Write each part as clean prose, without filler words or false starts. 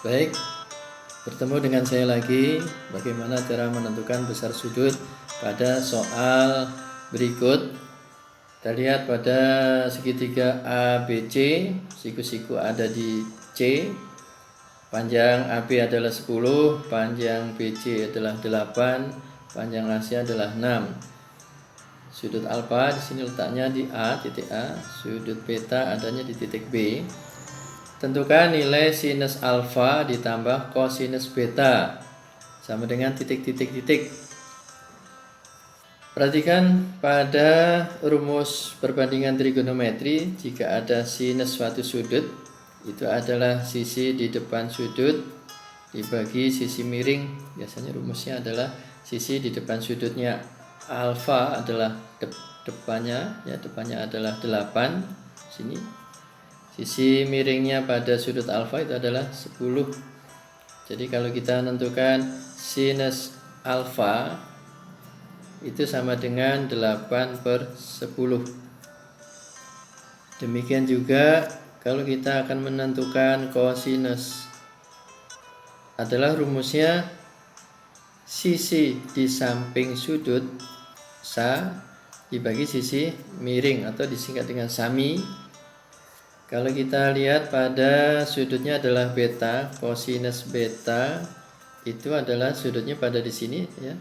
Baik, bertemu dengan saya lagi. Bagaimana cara menentukan besar sudut pada soal berikut. Kita lihat pada segitiga ABC, siku-siku ada di C. Panjang AB adalah 10, panjang BC adalah 8, panjang AC adalah 6. Sudut alfa di sini letaknya di A, titik A. Sudut beta adanya di titik B. Tentukan nilai sinus alfa ditambah kosinus beta sama dengan titik-titik-titik. Perhatikan pada rumus perbandingan trigonometri, jika ada sinus suatu sudut, itu adalah sisi di depan sudut dibagi sisi miring. Biasanya rumusnya adalah sisi di depan sudutnya alfa adalah depannya, ya depannya adalah 8 sini. Sisi miringnya pada sudut alfa itu adalah 10. Jadi kalau kita menentukan sinus alfa itu sama dengan 8/10. Demikian juga kalau kita akan menentukan kosinus, adalah rumusnya sisi di samping sudut sa dibagi sisi miring atau disingkat dengan sami. Kalau kita lihat pada sudutnya adalah beta, kosinus beta itu adalah sudutnya pada di sini, ya.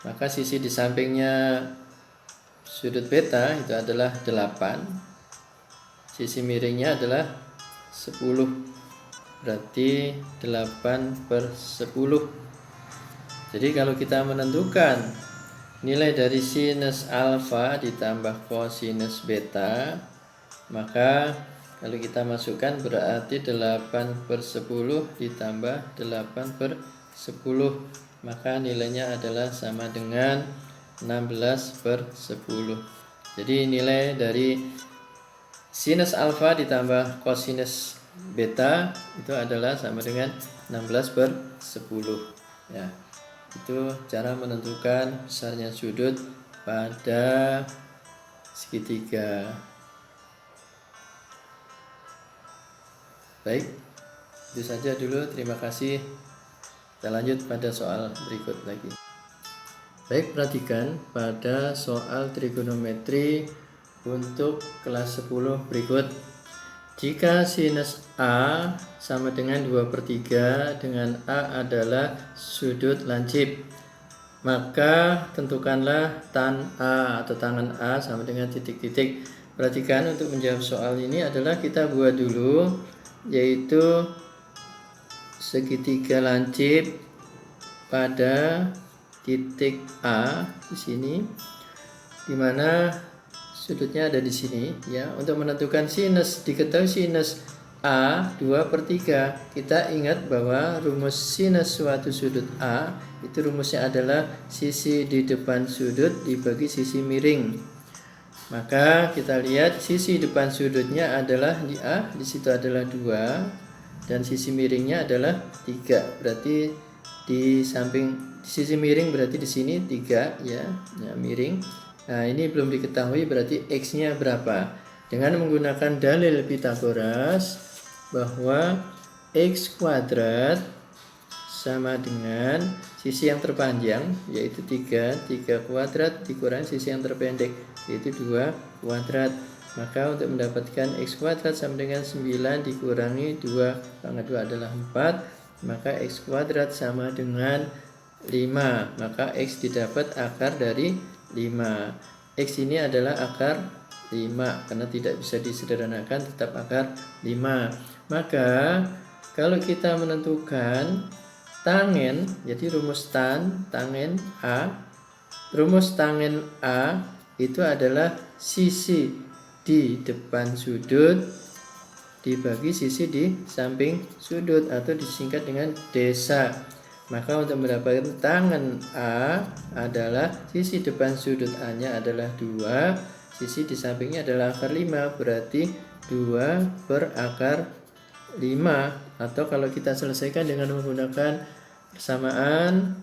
Maka sisi di sampingnya sudut beta itu adalah 8. Sisi miringnya adalah 10. Berarti 8/10. Jadi kalau kita menentukan nilai dari sinus alfa ditambah kosinus beta, maka kalau kita masukkan berarti 8/10 ditambah 8/10, maka nilainya adalah sama dengan 16/10. Jadi nilai dari sinus alfa ditambah kosinus beta itu adalah sama dengan 16/10. Ya, itu cara menentukan besarnya sudut pada segitiga. Baik, itu saja dulu. Terima kasih. Kita lanjut pada soal berikut lagi. Baik, perhatikan pada soal trigonometri untuk kelas 10 berikut. Jika sinus A sama dengan 2/3 dengan A adalah sudut lancip, maka tentukanlah tan A atau tangan A sama dengan titik-titik. Perhatikan, untuk menjawab soal ini adalah kita buat dulu, yaitu segitiga lancip pada titik A di sini, dimana sudutnya ada di sini, ya. Untuk menentukan sinus, diketahui sinus A 2/3. Kita ingat bahwa rumus sinus suatu sudut A itu rumusnya adalah sisi di depan sudut dibagi sisi miring. Maka kita lihat sisi depan sudutnya adalah di A, di situ adalah 2, dan sisi miringnya adalah 3. Berarti di samping sisi miring berarti di sini 3, ya, miring. Nah, ini belum diketahui berarti X-nya berapa. Dengan menggunakan dalil Pythagoras bahwa X kuadrat sama dengan sisi yang terpanjang yaitu 3 kuadrat dikurangi sisi yang terpendek yaitu 2 kuadrat. Maka untuk mendapatkan X kuadrat sama dengan 9 dikurangi 2 pangkat 2 adalah 4, maka X kuadrat sama dengan 5. Maka X didapat akar dari 5. X ini adalah akar 5 karena tidak bisa disederhanakan, tetap akar 5. Maka kalau kita menentukan tangen, jadi rumus tangen A, rumus tangen A itu adalah sisi di depan sudut dibagi sisi di samping sudut atau disingkat dengan desa. Maka untuk mendapatkan tangen A adalah sisi depan sudut A-nya adalah 2, sisi di sampingnya adalah akar 5, berarti 2/akar 5. Atau kalau kita selesaikan dengan menggunakan persamaan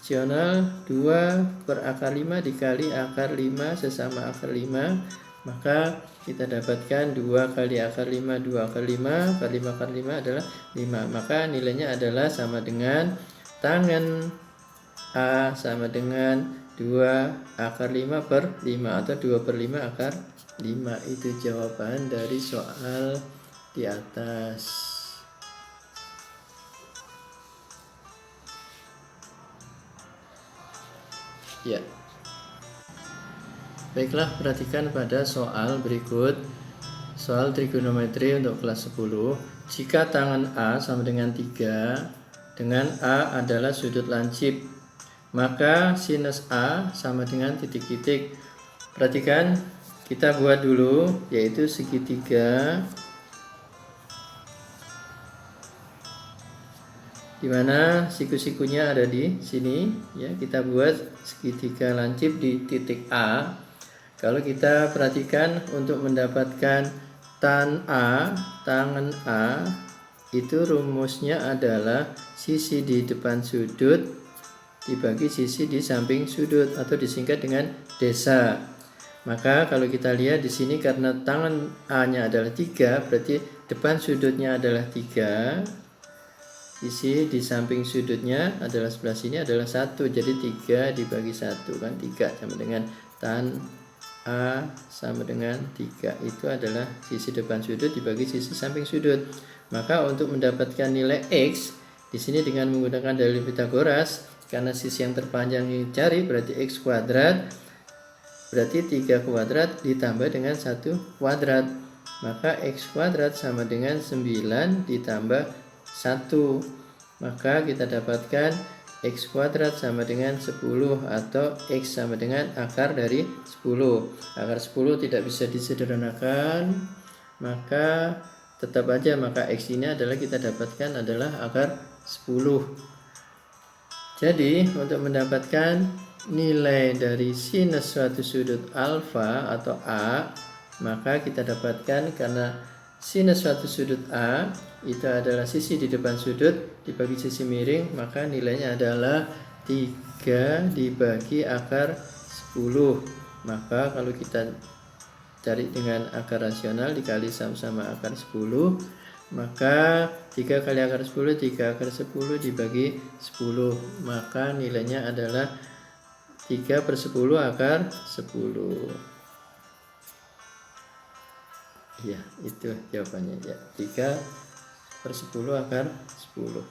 rasional, 2/akar 5 dikali akar 5 sesama akar 5, maka kita dapatkan 2 kali akar 5, 2 akar 5, kali 5 akar 5 adalah 5. Maka nilainya adalah sama dengan tangan A sama dengan 2 akar 5 per 5 atau 2 per 5 akar 5. Itu jawaban dari soal di atas. Ya. Baiklah, perhatikan pada soal berikut. Soal trigonometri untuk kelas 10. Jika tangan A sama dengan 3, dengan A adalah sudut lancip, maka sinus A sama dengan titik-titik. Perhatikan, kita buat dulu, yaitu segitiga, di mana siku-sikunya ada di sini. Ya, kita buat segitiga lancip di titik A. Kalau kita perhatikan untuk mendapatkan tangan A itu rumusnya adalah sisi di depan sudut dibagi sisi di samping sudut atau disingkat dengan desa. Maka kalau kita lihat di sini karena tangan A-nya adalah 3, berarti depan sudutnya adalah 3. Sisi di samping sudutnya adalah sebelah sini adalah 1. Jadi 3 dibagi 1 kan 3 sama dengan tan A sama dengan 3. Itu adalah sisi depan sudut dibagi sisi samping sudut. Maka untuk mendapatkan nilai X di sini dengan menggunakan dalil Pitagoras, karena sisi yang terpanjang yang dicari berarti X kuadrat, berarti 3 kuadrat ditambah dengan 1 kuadrat. Maka X kuadrat sama dengan 9 ditambah 1. Maka kita dapatkan X kuadrat sama dengan 10 atau X sama dengan akar dari 10. Akar 10 tidak bisa disederhanakan, maka tetap aja maka X ini adalah kita dapatkan adalah akar 10. Jadi untuk mendapatkan nilai dari sinus suatu sudut alfa atau A, maka kita dapatkan karena sinus suatu sudut A itu adalah sisi di depan sudut dibagi sisi miring, maka nilainya adalah 3 dibagi akar 10. Maka kalau kita cari dengan akar rasional dikali sama-sama akar 10, maka 3 kali akar 10, 3 akar 10 dibagi 10, maka nilainya adalah 3 per 10 akar 10. Ya, itu jawabannya ya, 3 per 10 akar 10.